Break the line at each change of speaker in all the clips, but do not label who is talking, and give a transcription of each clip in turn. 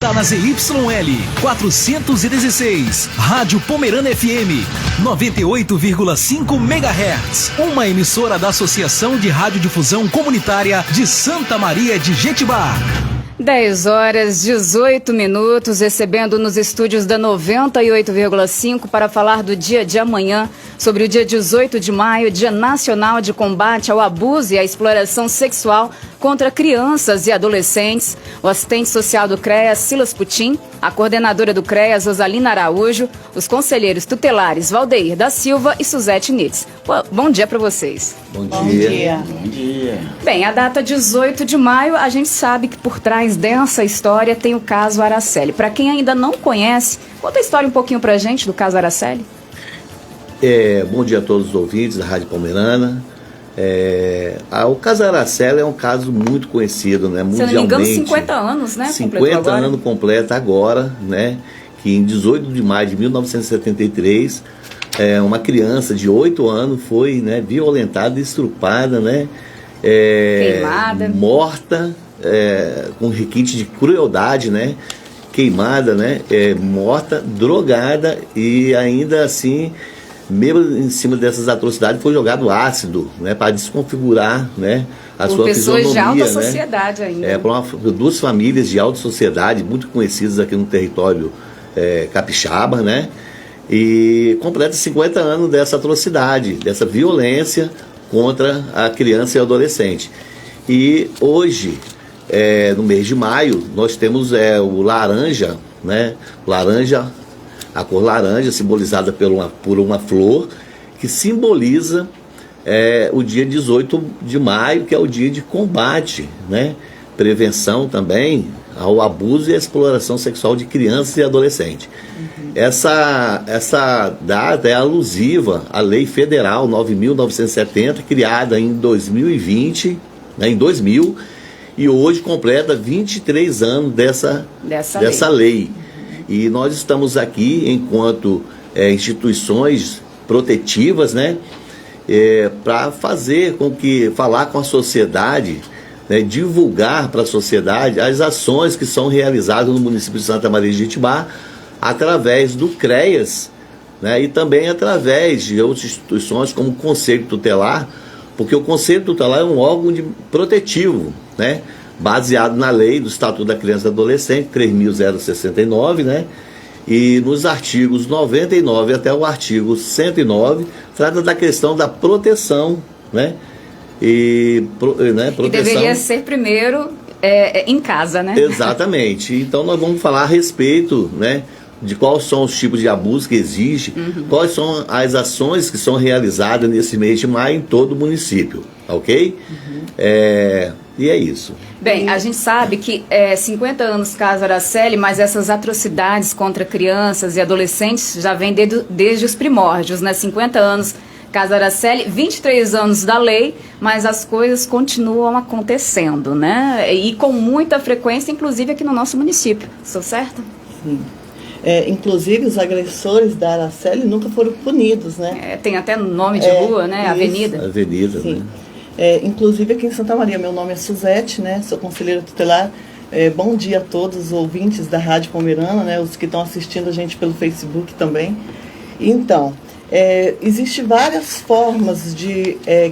Tá na ZYL 416, Rádio Pomerana FM, 98,5 MHz. Uma emissora da Associação de Radiodifusão Comunitária de Santa Maria de Jetibá.
10h18, recebendo nos estúdios da 98,5 para falar do dia de amanhã, sobre o dia 18 de maio, Dia Nacional de Combate ao Abuso e à Exploração Sexual contra Crianças e Adolescentes. O assistente social do CREAS, Silas Putin, a coordenadora do CREAS, Rosalina Araújo, os conselheiros tutelares Valdeir da Silva e Suzete Nitz. Bom dia para vocês.
Bom dia.
Bom dia.
Bem, a data 18 de maio, a gente sabe que por trás dessa história tem o caso Araceli. Para quem ainda não conhece, conta a história um pouquinho pra gente do caso Araceli.
Bom dia a todos os ouvintes da Rádio Pomerana. O caso Araceli é um caso muito conhecido, né? Mundialmente.
Se eu não me engano, 50 anos, né?
50 anos completa agora, né? Que em 18 de maio de 1973, uma criança de 8 anos foi, né, violentada, estrupada, né?
Queimada.
Morta, com requinte de crueldade, né? Queimada, né? Morta, drogada e ainda assim, mesmo em cima dessas atrocidades, foi jogado ácido, né? Para desconfigurar, né? A sua fisionomia,
pessoas de alta
né?
sociedade ainda.
Por duas famílias de alta sociedade, muito conhecidas aqui no território capixaba, né? E completa 50 anos dessa atrocidade, dessa violência contra a criança e o adolescente. E hoje, no mês de maio, nós temos o laranja, né? Laranja, a cor laranja, simbolizada por uma flor, que simboliza o dia 18 de maio, que é o dia de combate, né? Prevenção também ao abuso e à exploração sexual de crianças e adolescentes. Uhum. Essa data é alusiva à Lei Federal 9.970, criada em 2020, né, em 2000, e hoje completa 23 anos dessa lei. E nós estamos aqui, enquanto instituições protetivas, né, para falar com a sociedade, né, divulgar para a sociedade as ações que são realizadas no município de Santa Maria de Jetibá através do CREAS, né, e também através de outras instituições como o Conselho Tutelar, porque o Conselho Tutelar é um órgão protetivo, né, baseado na lei do Estatuto da Criança e do Adolescente, 3.069, né, e nos artigos 99 até o artigo 109, trata da questão da proteção, né, proteção.
E deveria ser primeiro em casa, né?
Exatamente. Então nós vamos falar a respeito, né, de quais são os tipos de abuso que existem, quais são as ações que são realizadas nesse mês de maio em todo o município, ok? E é isso.
Bem, a gente sabe que 50 anos caso Araceli, mas essas atrocidades contra crianças e adolescentes já vêm desde os primórdios, né? 50 anos caso Araceli, 23 anos da lei, mas as coisas continuam acontecendo, né? E com muita frequência, inclusive aqui no nosso município. Estou certa?
Sim. Inclusive, os agressores da Araceli nunca foram punidos, né?
Tem até nome de rua, né?
Isso.
Avenida,
Sim.
né?
Inclusive aqui em Santa Maria, meu nome é Suzete, né? Sou conselheira tutelar. Bom dia a todos os ouvintes da Rádio Pomerana, né? Os que estão assistindo a gente pelo Facebook também. Então, existem várias formas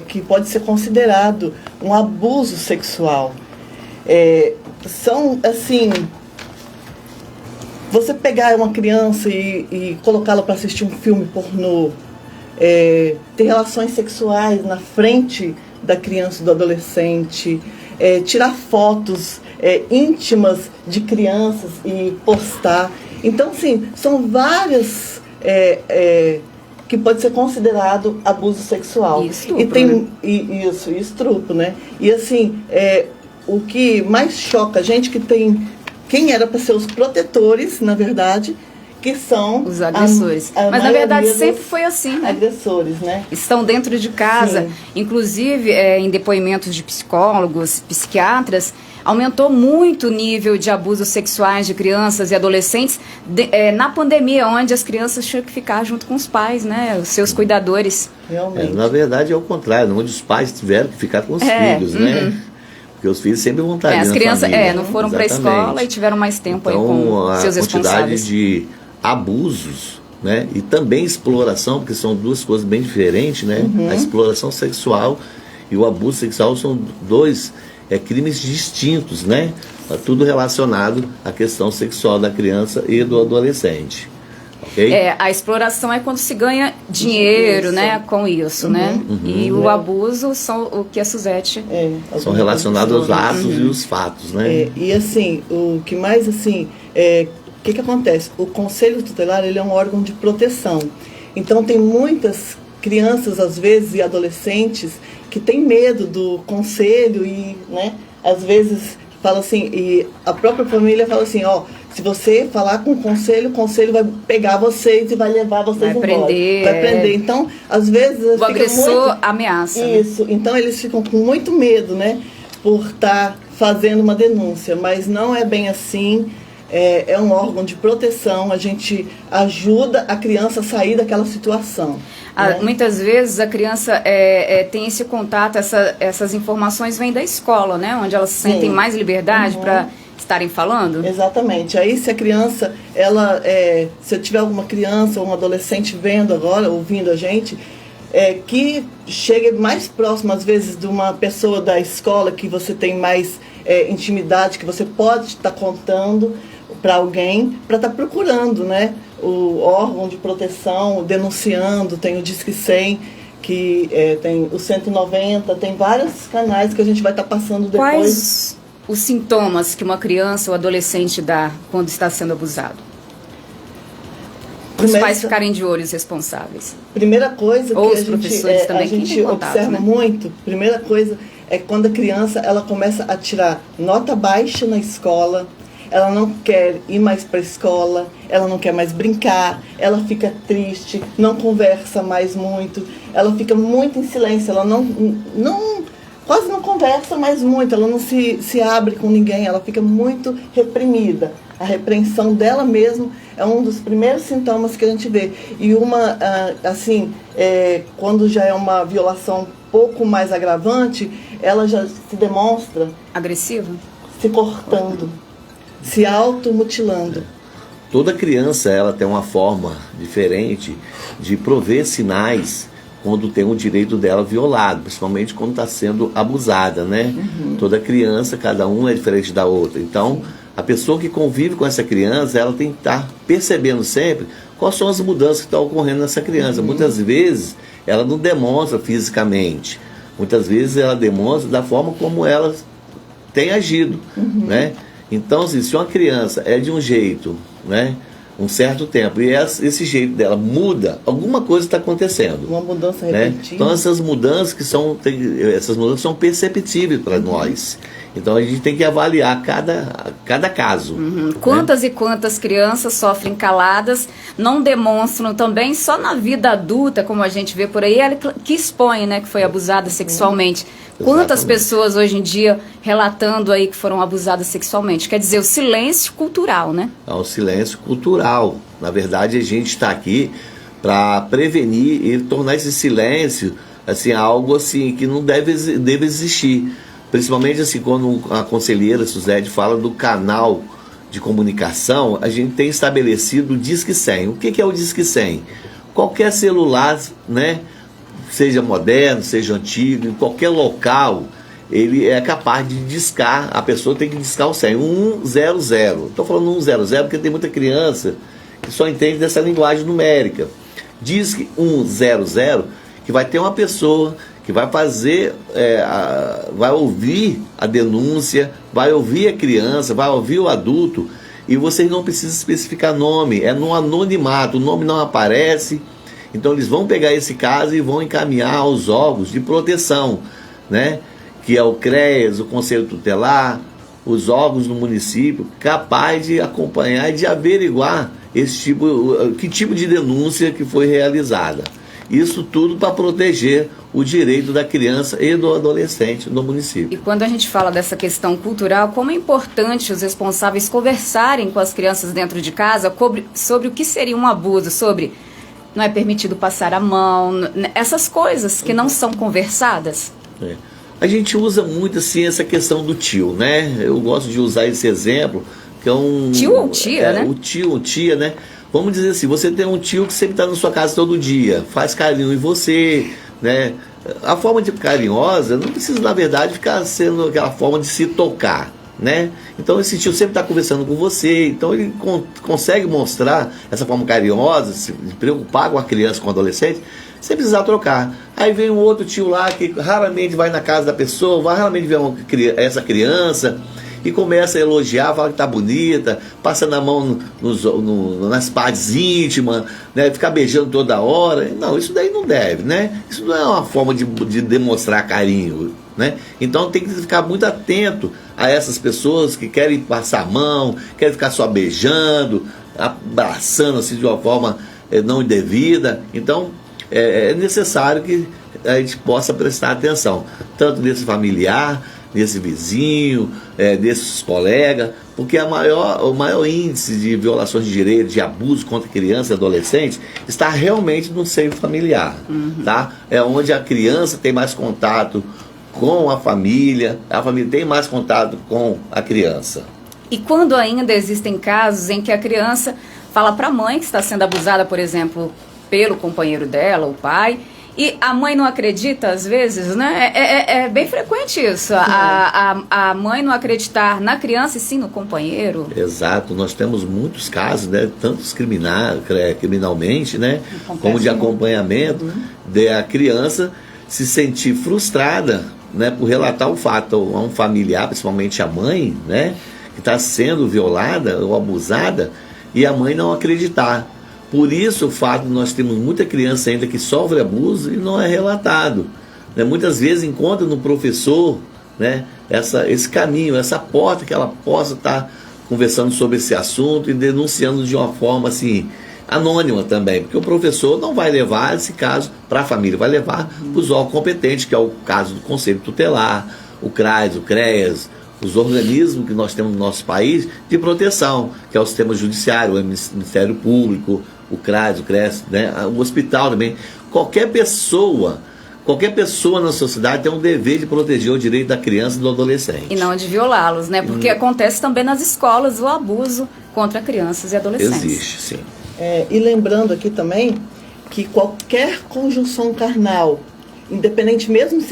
que pode ser considerado um abuso sexual. São, assim, você pegar uma criança e colocá-la para assistir um filme pornô, ter relações sexuais na frente da criança e do adolescente, tirar fotos íntimas de crianças e postar. Então, assim, são várias que pode ser considerado abuso sexual.
E estupro,
e tem,
né?
Isso, e estupro, né? E assim, o que mais choca a gente que tem quem era para ser os protetores, na verdade, que são
os agressores. Mas na verdade sempre foi assim, né?
Agressores, né?
Estão dentro de casa. Sim. Inclusive, em depoimentos de psicólogos, psiquiatras, aumentou muito o nível de abusos sexuais de crianças e adolescentes na pandemia, onde as crianças tinham que ficar junto com os pais, né? Os seus cuidadores.
Realmente.
Na verdade é o contrário, onde os pais tiveram que ficar com os filhos, né? Porque os filhos sempre vão estar ali
as
na
crianças
família.
não foram para a escola e tiveram mais tempo aí com seus responsáveis.
Então, a quantidade de abusos, né, e também exploração, porque são duas coisas bem diferentes, né? A exploração sexual e o abuso sexual são dois crimes distintos, né? Tudo relacionado à questão sexual da criança e do adolescente. Okay?
A exploração é quando se ganha dinheiro, né, com isso, né? E o abuso são o que a Suzete...
São relacionados aos atos e os fatos, né?
E assim, o que mais assim... O que acontece? O Conselho Tutelar, ele é um órgão de proteção. Então tem muitas crianças, às vezes, e adolescentes que têm medo do conselho e, né, às vezes fala assim, e a própria família fala assim, ó, se você falar com o conselho vai pegar vocês e vai levar vocês embora. Vai prender. Então, às vezes...
O agressor ameaça.
Isso. Né? Então, eles ficam com muito medo, né, por estar fazendo uma denúncia. Mas não é bem assim. É um órgão de proteção. A gente ajuda a criança a sair daquela situação. Né?
Muitas vezes a criança tem esse contato, essas informações vêm da escola, né? Onde elas sentem mais liberdade para estarem falando.
Exatamente. Aí se a criança, se eu tiver alguma criança ou um adolescente vendo agora, ouvindo a gente, que chegue mais próximo, às vezes, de uma pessoa da escola que você tem mais intimidade, que você pode estar contando para alguém, para estar procurando, né, o órgão de proteção, denunciando, tem o Disque 100, que tem o 190, tem vários canais que a gente vai estar passando depois.
Quais os sintomas que uma criança ou adolescente dá quando está sendo abusado? Os pais ficarem de olho, os responsáveis.
Primeira coisa
ou
que
os professores também,
a gente observa, né, muito, primeira coisa é quando a criança ela começa a tirar nota baixa na escola, ela não quer ir mais para a escola, ela não quer mais brincar, ela fica triste, não conversa mais muito, ela fica muito em silêncio, ela quase não conversa mais muito, ela não se abre com ninguém, ela fica muito reprimida. A repreensão dela mesma é um dos primeiros sintomas que a gente vê. E quando já é uma violação um pouco mais agravante, ela já se demonstra...
agressiva?
Se cortando, se automutilando.
Toda criança ela tem uma forma diferente de prover sinais quando tem o direito dela violado, principalmente quando está sendo abusada, né? Toda criança, cada um é diferente da outra. Então, a pessoa que convive com essa criança, ela tem que estar percebendo sempre quais são as mudanças que estão ocorrendo nessa criança. Muitas vezes, ela não demonstra fisicamente. Muitas vezes, ela demonstra da forma como ela tem agido, né? Então, assim, se uma criança é de um jeito, né, um certo tempo, e esse jeito dela muda, alguma coisa está acontecendo.
Uma mudança repentina.
Né? Então, essas mudanças são perceptíveis para nós. Então, a gente tem que avaliar cada caso.
Quantas e quantas crianças sofrem caladas, não demonstram também, só na vida adulta, como a gente vê por aí, ela que expõe, né, que foi abusada sexualmente. Quantas pessoas hoje em dia relatando aí que foram abusadas sexualmente? Quer dizer, o silêncio cultural, né? É
o silêncio cultural. Na verdade, a gente está aqui para prevenir e tornar esse silêncio assim, algo assim, que não deve existir. Principalmente assim, quando a conselheira Suzete fala do canal de comunicação, a gente tem estabelecido o Disque 100. O que é o Disque 100? Qualquer celular, né, seja moderno, seja antigo, em qualquer local, ele é capaz de discar, a pessoa tem que discar o 100, 100. Estou falando 100 porque tem muita criança que só entende dessa linguagem numérica. Disque 100, que vai ter uma pessoa que vai fazer, vai ouvir a denúncia, vai ouvir a criança, vai ouvir o adulto, e vocês não precisam especificar nome, é no anonimato, o nome não aparece. Então eles vão pegar esse caso e vão encaminhar aos órgãos de proteção, né? Que é o CREAS, o Conselho Tutelar, os órgãos do município, capaz de acompanhar e de averiguar que tipo de denúncia que foi realizada. Isso tudo para proteger o direito da criança e do adolescente no município.
E quando a gente fala dessa questão cultural, como é importante os responsáveis conversarem com as crianças dentro de casa sobre o que seria um abuso, sobre não é permitido passar a mão, essas coisas que não são conversadas.
A gente usa muito assim essa questão do tio, né? Eu gosto de usar esse exemplo, que é um...
Tio ou tia, né?
O tio ou tia, né? Vamos dizer assim, você tem um tio que sempre está na sua casa todo dia, faz carinho em você, né? A forma de carinhosa não precisa, na verdade, ficar sendo aquela forma de se tocar, né? Então esse tio sempre está conversando com você, então ele consegue mostrar essa forma carinhosa, se preocupar com a criança, com o adolescente, sem precisar trocar. Aí vem um outro tio lá que raramente vai na casa da pessoa, raramente vê essa criança e começa a elogiar, fala que tá bonita, passando a mão nas partes íntimas, né, ficar beijando toda hora. Não, isso daí não deve, né? Isso não é uma forma de demonstrar carinho, né? Então tem que ficar muito atento a essas pessoas que querem passar a mão, querem ficar só beijando, abraçando assim de uma forma não indevida. Então é necessário que a gente possa prestar atenção, tanto nesse familiar, nesse vizinho, nesses colegas, porque o maior índice de violações de direitos, de abuso contra criança e adolescente, está realmente no seio familiar, tá? É onde a criança tem mais contato com a família tem mais contato com a criança.
E quando ainda existem casos em que a criança fala para a mãe que está sendo abusada, por exemplo, pelo companheiro dela, o pai, e a mãe não acredita, às vezes, né? É bem frequente isso, a mãe não acreditar na criança e sim no companheiro.
Exato, nós temos muitos casos, né? Tanto criminalmente, né? Como de acompanhamento, da criança se sentir frustrada, né? Por relatar o fato a um familiar, principalmente a mãe, né? Que está sendo violada ou abusada, e a mãe não acreditar. Por isso o fato de nós termos muita criança ainda que sofre abuso e não é relatado, né? Muitas vezes encontra no professor, né, esse caminho, essa porta que ela possa estar conversando sobre esse assunto e denunciando de uma forma assim, anônima também, porque o professor não vai levar esse caso para a família, vai levar para os órgãos competentes, que é o caso do Conselho Tutelar, o CRAS, o CREAS, os organismos que nós temos no nosso país de proteção, que é o sistema judiciário, o Ministério Público, o CRAS, o CRES, né? O hospital também. Qualquer pessoa na sociedade tem um dever de proteger o direito da criança e do adolescente.
E não de violá-los, né? Porque acontece também nas escolas o abuso contra crianças e adolescentes.
Existe, sim.
E lembrando aqui também que qualquer conjunção carnal, independente mesmo se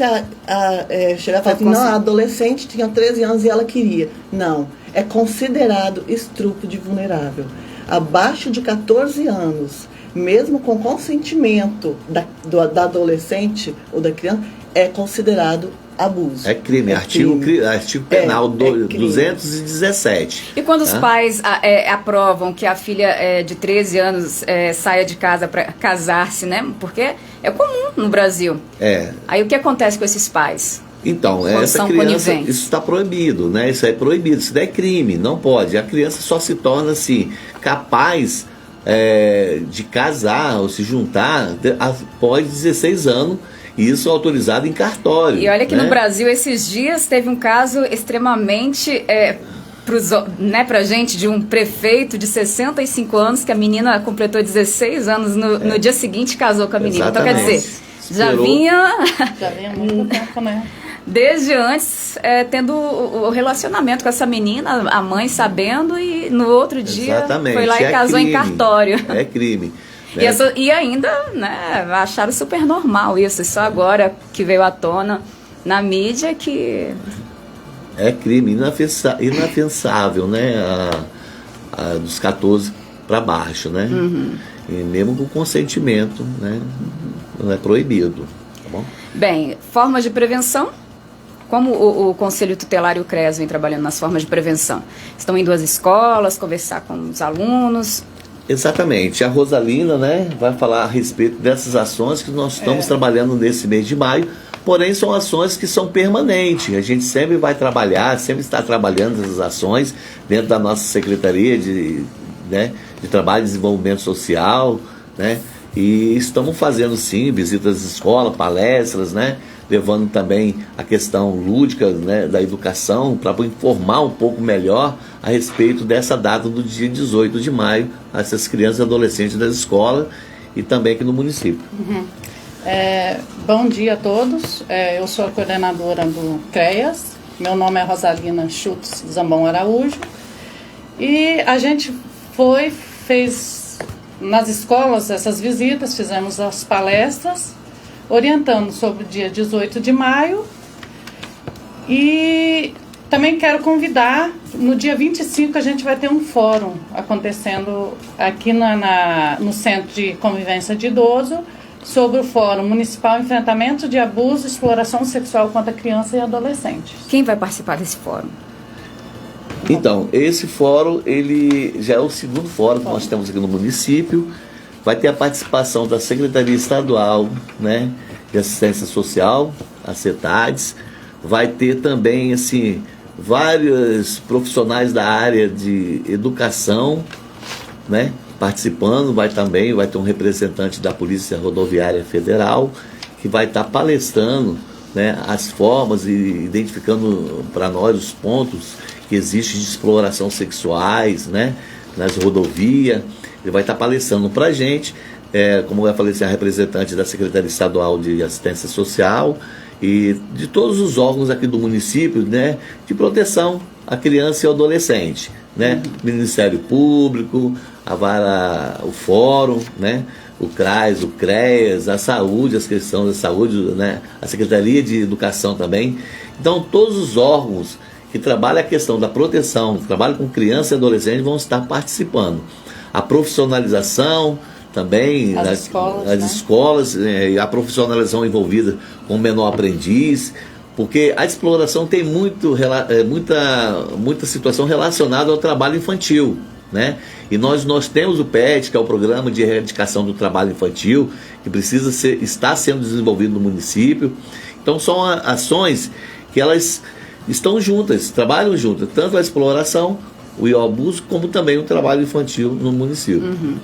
chegar a falar assim, não, a adolescente tinha 13 anos e ela queria. Não, é considerado estupro vulnerável. Abaixo de 14 anos, mesmo com consentimento da adolescente ou da criança, é considerado abuso.
É crime, artigo penal 217.
E quando os pais aprovam que a filha de 13 anos saia de casa para casar-se, né? Porque é comum no Brasil. Aí o que acontece com esses pais?
Então, essa criança, isso está proibido, né? Isso é proibido, isso daí é crime, não pode. A criança só se torna assim, capaz de casar ou se juntar após 16 anos, e isso é autorizado em cartório.
E olha que
né?
No Brasil, esses dias, teve um caso extremamente... pra gente, de um prefeito de 65 anos, que a menina completou 16 anos, no dia seguinte casou com a menina.
Exatamente.
Então, quer dizer, já vinha muito tempo, né? Desde antes, tendo o relacionamento com essa menina, a mãe sabendo, e no outro dia
Exatamente.
Foi lá e casou
crime.
Em cartório.
É crime. Né?
E ainda, né, acharam super normal isso, só agora que veio à tona na mídia que...
É crime inafiançável, né? Dos 14 para baixo, né? E mesmo com consentimento, né? Não é proibido, tá bom?
Bem, formas de prevenção. Como o Conselho Tutelar e o CRES vem trabalhando nas formas de prevenção? Estão indo às escolas, conversar com os alunos?
Exatamente. A Rosalina, né, vai falar a respeito dessas ações que nós estamos trabalhando nesse mês de maio, porém são ações que são permanentes. A gente sempre vai trabalhar, sempre está trabalhando essas ações dentro da nossa Secretaria de Trabalho e Desenvolvimento Social, né, e estamos fazendo sim visitas às escolas, palestras, né, levando também a questão lúdica, né, da educação, para informar um pouco melhor a respeito dessa data do dia 18 de maio, a essas crianças e adolescentes das escolas e também aqui no município.
Bom dia a todos. Eu sou a coordenadora do CREAS. Meu nome é Rosalina Schultz Zambon Araújo. E a gente fez nas escolas essas visitas, fizemos as palestras, orientando sobre o dia 18 de maio. E também quero convidar, no dia 25 a gente vai ter um fórum acontecendo aqui no Centro de Convivência de Idoso, sobre o Fórum Municipal Enfrentamento de Abuso e Exploração Sexual contra Criança e Adolescente.
Quem vai participar desse fórum?
Então, esse fórum, ele já é o segundo fórum que nós temos aqui no município. Vai ter a participação da Secretaria Estadual, né, de Assistência Social, a CETADES. Vai ter também, assim, vários profissionais da área de educação, né, participando. Vai ter um representante da Polícia Rodoviária Federal que vai estar palestrando, né, as formas e identificando para nós os pontos que existem de exploração sexuais, né, nas rodovias. Ele vai estar palestrando para a gente, como eu falei, a representante da Secretaria Estadual de Assistência Social e de todos os órgãos aqui do município, né, de proteção à criança e ao adolescente, né, Ministério Público, o Fórum, né, o CRAS, o CREAS, a saúde, as questões da saúde, né, a Secretaria de Educação também. Então, todos os órgãos que trabalham a questão da proteção, que trabalham com criança e adolescente, vão estar participando. A profissionalização também, as escolas, e a profissionalização envolvida com o menor aprendiz, porque a exploração tem muita situação relacionada ao trabalho infantil, né? E nós temos o PET, que é o Programa de Erradicação do Trabalho Infantil, que está sendo desenvolvido no município. Então são ações que elas estão juntas, trabalham juntas, tanto a exploração, o abuso, como também o trabalho infantil no município.
Uhum.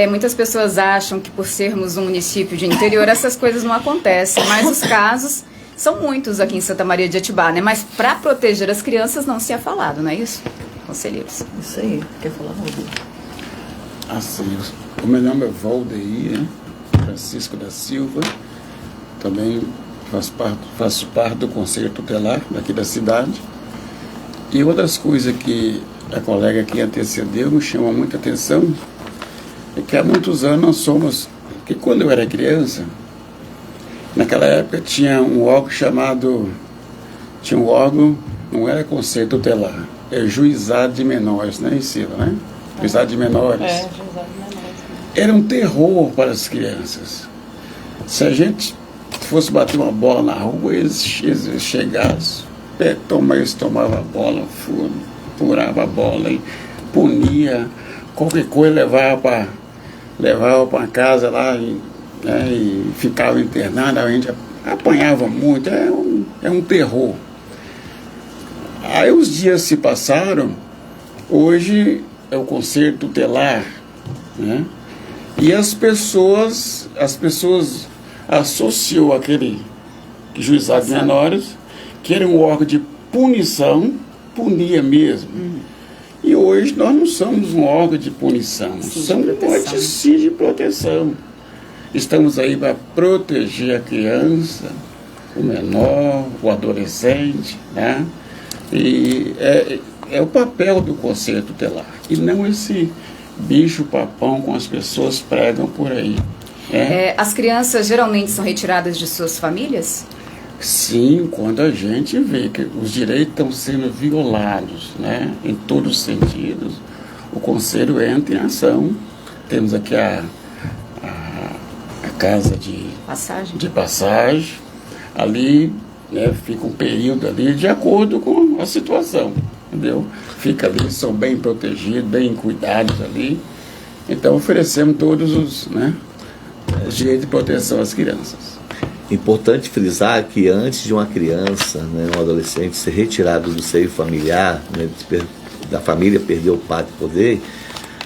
Muitas pessoas acham que por sermos um município de interior essas coisas não acontecem, mas os casos são muitos aqui em Santa Maria de Iatibá, né? Mas para proteger as crianças não se é falado, não é isso, conselheiros?
Isso aí, quer falar, Valdir?
Assim, o meu nome é Valdeir, né? Francisco da Silva, também faço parte do Conselho Tutelar daqui da cidade. E uma das coisas que a colega que antecedeu me chamou muita atenção é que há muitos anos nós somos, que quando eu era criança, naquela época tinha um órgão não era Conselho Tutelar, é Juizado de Menores, né, Cida, né? Juizado de Menores.
Juizado de Menores.
Era um terror para as crianças. Se a gente fosse bater uma bola na rua, eles chegassem, eles tomavam a bola, furava a bola e punia, qualquer coisa levava para casa lá e ficava internado. A gente apanhava muito, é um terror. Aí os dias se passaram, hoje é o Conselho Tutelar, né? E as pessoas associou aquele juizado de menores, que era um órgão de punição, punia mesmo. E hoje nós não somos um órgão de punição, somos um de proteção. Estamos aí para proteger a criança, o menor, o adolescente, né? E é o papel do Conselho Tutelar, e não esse bicho-papão como as pessoas pregam por aí.
As crianças geralmente são retiradas de suas famílias?
Sim, quando a gente vê que os direitos estão sendo violados, né, em todos os sentidos, o Conselho entra em ação. Temos aqui a casa de passagem, ali, né, fica um período ali de acordo com a situação, entendeu? Fica ali, são bem protegidos, bem cuidados ali. Então oferecemos todos os direitos de proteção às crianças.
Importante frisar que antes de uma criança, né, um adolescente ser retirado do seio familiar, né, da família perder o pai de poder,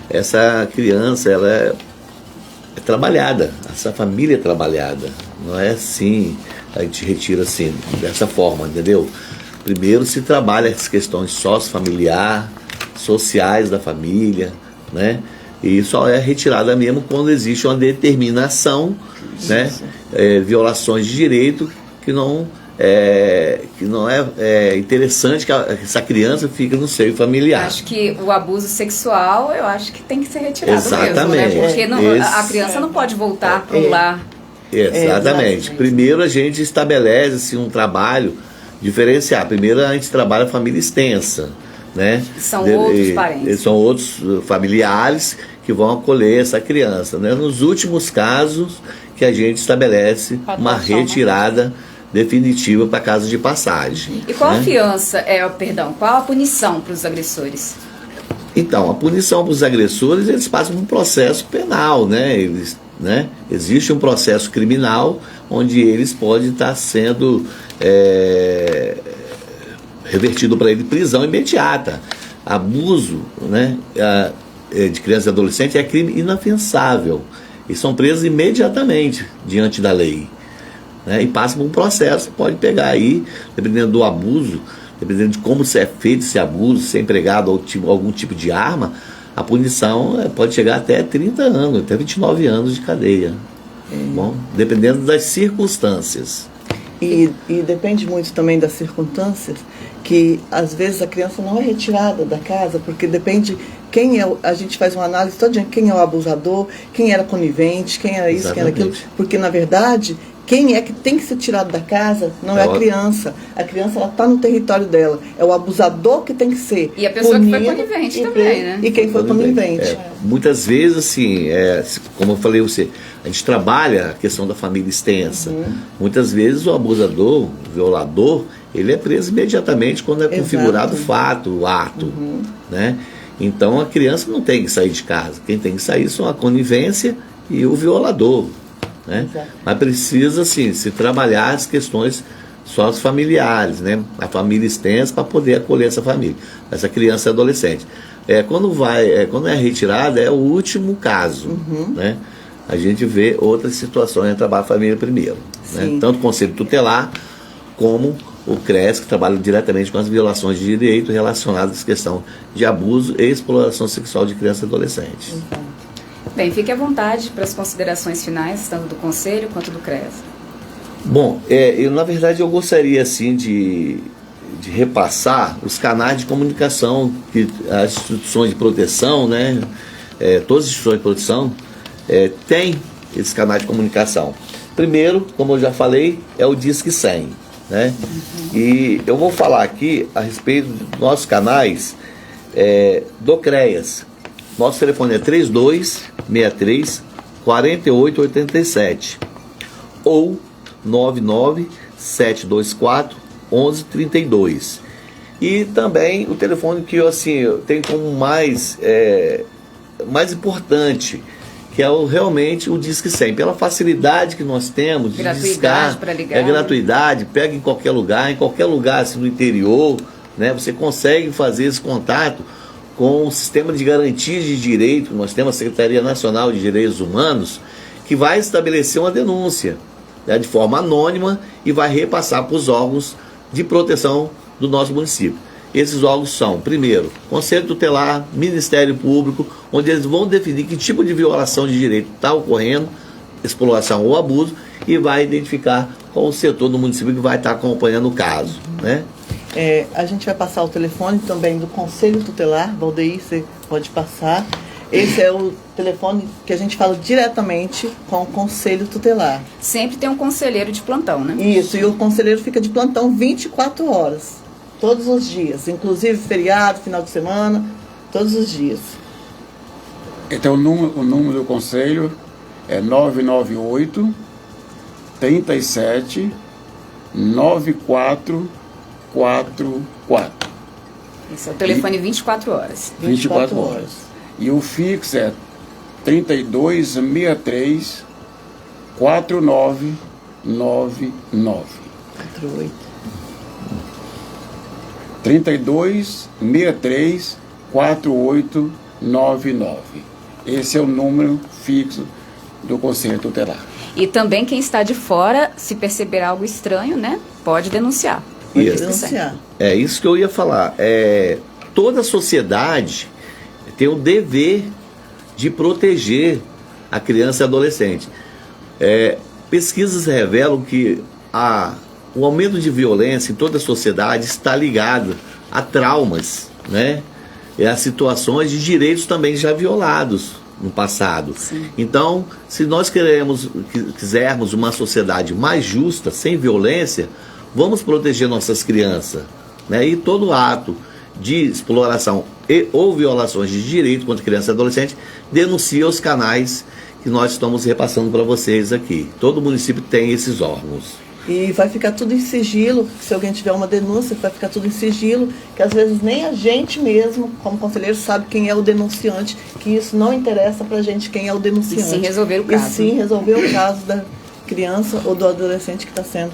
essa criança ela é trabalhada, essa família é trabalhada. Não é assim, a gente retira assim, dessa forma, entendeu? Primeiro se trabalha as questões sociofamiliar, sociais da família, né? E só é retirada mesmo quando existe uma determinação, né, violações de direito que não é interessante que essa criança fique no seio familiar.
Acho que o abuso sexual, eu acho que tem que ser retirado
Exatamente.
mesmo, né? Porque a criança não pode voltar para o lar.
Exatamente. Primeiro a gente estabelece assim, um trabalho diferenciado. Primeiro a gente trabalha a família extensa, né?
São outros parentes.
São outros familiares que vão acolher essa criança, né? Nos últimos casos que a gente estabelece uma retirada definitiva para casa de passagem.
E qual a fiança, qual a punição para os agressores?
Então, a punição para os agressores, eles passam por um processo penal, né? Existe um processo criminal onde eles podem estar sendo revertido para ele prisão imediata. Abuso, né, de criança e adolescente é crime inafiançável e são presos imediatamente diante da lei, né, e passam por um processo. Pode pegar aí, dependendo do abuso, dependendo de como é feito esse abuso, se é empregado algum tipo de arma, a punição pode chegar até 30 anos, até 29 anos de cadeia. Bom, dependendo das circunstâncias.
E depende muito também das circunstâncias, que às vezes a criança não é retirada da casa, porque depende quem é, a gente faz uma análise todo dia, quem é o abusador, quem era conivente, quem era isso,
Exatamente.
quem era aquilo, porque na verdade quem é que tem que ser tirado da casa não é a criança. A criança, ela está no território dela. É o abusador que tem que ser
E a pessoa
punido,
que foi conivente também, né?
E quem foi conivente.
Muitas vezes, assim, como eu falei a você, a gente trabalha a questão da família extensa. Muitas vezes o abusador, o violador, ele é preso imediatamente quando é configurado o ato. Né? Então a criança não tem que sair de casa. Quem tem que sair são a conivência e o violador. Né? Mas precisa, assim, se trabalhar as questões familiares, né? A família extensa, para poder acolher essa família, essa criança e adolescente. Quando é retirada, é o último caso. Né? A gente vê outras situações, trabalha a família primeiro. Né? Tanto o Conselho Tutelar como o CRES, que trabalha diretamente com as violações de direito relacionadas à questão de abuso e exploração sexual de crianças e adolescentes.
Bem, fique à vontade para as considerações finais, tanto do Conselho quanto do CRES.
Bom, na verdade eu gostaria assim de repassar os canais de comunicação que as instituições de proteção, né, todas as instituições de proteção têm esses canais de comunicação. Primeiro, como eu já falei, é o Disque 100. Né? E eu vou falar aqui a respeito dos nossos canais do CREAS. Nosso telefone é 3263-4887 ou 99724-1132. E também o telefone que eu tenho como mais importante, que é realmente o Disque 100, pela facilidade que nós temos de discar,
para ligar.
Gratuidade, pega em qualquer lugar assim, no interior, né? Você consegue fazer esse contato com o sistema de garantia de direito. Nós temos a Secretaria Nacional de Direitos Humanos, que vai estabelecer uma denúncia, né, de forma anônima, e vai repassar para os órgãos de proteção do nosso município. Esses órgãos são, primeiro, Conselho Tutelar, Ministério Público, onde eles vão definir que tipo de violação de direito está ocorrendo, exploração ou abuso, e vai identificar qual o setor do município que vai estar acompanhando o caso. Né?
A gente vai passar o telefone também do Conselho Tutelar. Valdeir, você pode passar. Esse é o telefone que a gente fala diretamente com o Conselho Tutelar.
Sempre tem um conselheiro de plantão, né?
Isso, e o conselheiro fica de plantão 24 horas, todos os dias, inclusive feriado, final de semana, todos os dias.
Então o número do conselho é 998 37 9444.
Esse é o telefone 24 horas.
24 horas. E o fixo é 3263 4999. 3263 4899. Esse é o número fixo do Conselho Tutelar.
E também quem está de fora, se perceber algo estranho, né, pode denunciar.
É isso que eu ia falar. Toda a sociedade tem o dever de proteger a criança e adolescente. Pesquisas revelam que o aumento de violência em toda a sociedade está ligado a traumas, né? E a situações de direitos também já violados no passado.
Sim.
Então, se nós quisermos uma sociedade mais justa, sem violência, vamos proteger nossas crianças, né? E todo ato de exploração ou violações de direito contra criança e adolescente, denuncia os canais que nós estamos repassando para vocês aqui. Todo município tem esses órgãos.
E vai ficar tudo em sigilo, se alguém tiver uma denúncia, vai ficar tudo em sigilo, que às vezes nem a gente mesmo, como conselheiro, sabe quem é o denunciante, que isso não interessa pra gente quem é o denunciante.
E sim resolver o caso.
E sim resolver o caso da criança ou do adolescente que está sendo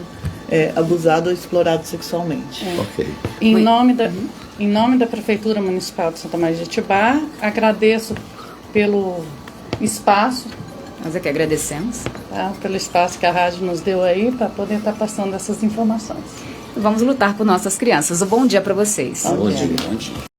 abusado ou explorado sexualmente.
Ok.
Em nome da Prefeitura Municipal de Santa Maria de Jetibá, agradeço pelo espaço.
Nós é que agradecemos.
Tá? Pelo espaço que a rádio nos deu aí para poder estar passando essas informações.
Vamos lutar por nossas crianças. Um bom dia para vocês.
Bom dia.
Bom dia.